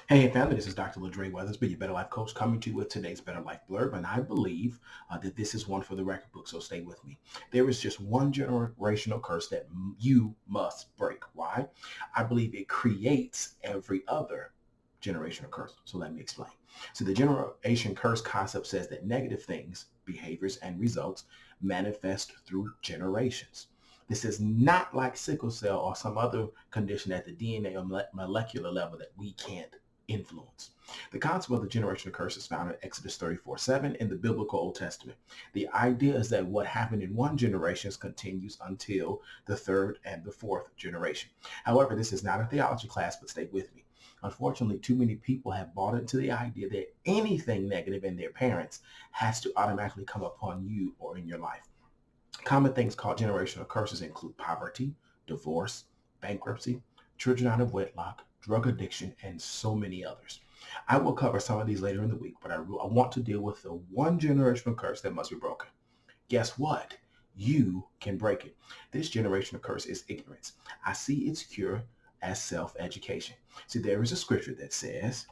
Hey, family, this is Dr. Ladre Weathersby, your Better Life Coach, coming to you with today's Better Life Blurb. And I believe that this is one for the record book, so stay with me. There is just one generational curse that you must break. Why? I believe it creates every other generational curse. So let me explain. So the generation curse concept says that negative things, behaviors, and results manifest through generations. This is not like sickle cell or some other condition at the DNA or molecular level that we can't influence. The concept of the generational curse is found in Exodus 34:7 in the biblical Old Testament. The idea is that what happened in one generation continues until the third and the fourth generation. However, this is not a theology class, but stay with me. Unfortunately, too many people have bought into the idea that anything negative in their parents has to automatically come upon you or in your life. Common things called generational curses include poverty, divorce, bankruptcy, children out of wedlock, drug addiction, and so many others. I will cover some of these later in the week, but I want to deal with the one generational curse that must be broken. Guess what? You can break it. This generational curse is ignorance. I see its cure as self-education. See, there is a scripture that says,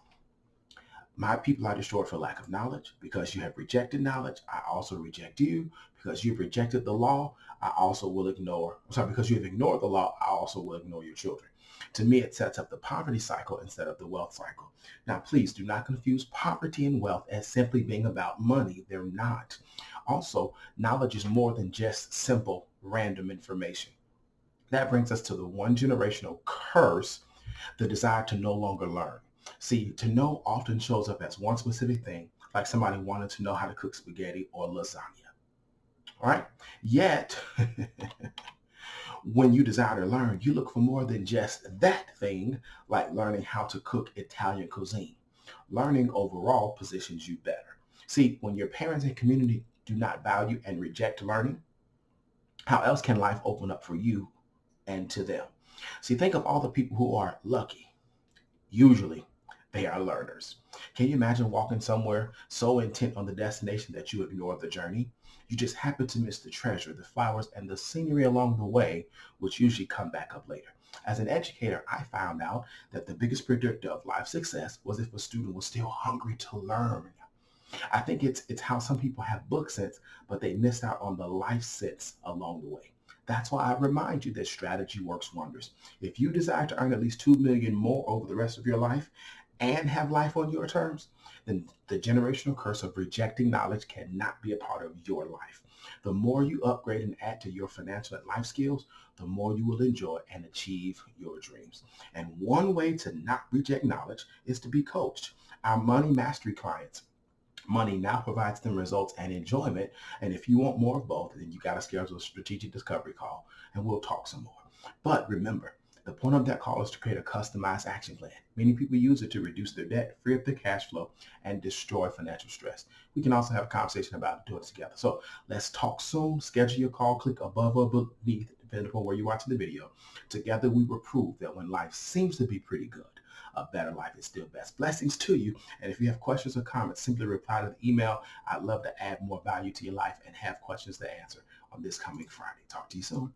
my people are destroyed for lack of knowledge. Because you have rejected knowledge, I also reject you. Because you've rejected the law, I also will ignore. I'm sorry, because you have ignored the law, I also will ignore your children. To me, it sets up the poverty cycle instead of the wealth cycle. Now, please do not confuse poverty and wealth as simply being about money. They're not. Also, knowledge is more than just simple random information. That brings us to the one generational curse, the desire to no longer learn. See, to know often shows up as one specific thing, like somebody wanting to know how to cook spaghetti or lasagna. All right? Yet, when you desire to learn, you look for more than just that thing, like learning how to cook Italian cuisine. Learning overall positions you better. See, when your parents and community do not value and reject learning, how else can life open up for you and to them? See, think of all the people who are lucky. Usually, they are learners. Can you imagine walking somewhere so intent on the destination that you ignore the journey? You just happen to miss the treasure, the flowers, and the scenery along the way, which usually come back up later. As an educator, I found out that the biggest predictor of life success was if a student was still hungry to learn. I think it's how some people have book sense, but they miss out on the life sense along the way. That's why I remind you that strategy works wonders. If you desire to earn at least 2 million more over the rest of your life and have life on your terms, then the generational curse of rejecting knowledge cannot be a part of your life. The more you upgrade and add to your financial and life skills, the more you will enjoy and achieve your dreams. And one way to not reject knowledge is to be coached. Our money mastery clients, money now provides them results and enjoyment. And if you want more of both, then you got to schedule a strategic discovery call and we'll talk some more. But remember, the point of that call is to create a customized action plan. Many people use it to reduce their debt, free up their cash flow, and destroy financial stress. We can also have a conversation about doing it together. So let's talk soon. Schedule your call. Click above or beneath, depending upon where you're watching the video. Together, we will prove that when life seems to be pretty good, a better life is still best. Blessings to you. And if you have questions or comments, simply reply to the email. I'd love to add more value to your life and have questions to answer on this coming Friday. Talk to you soon.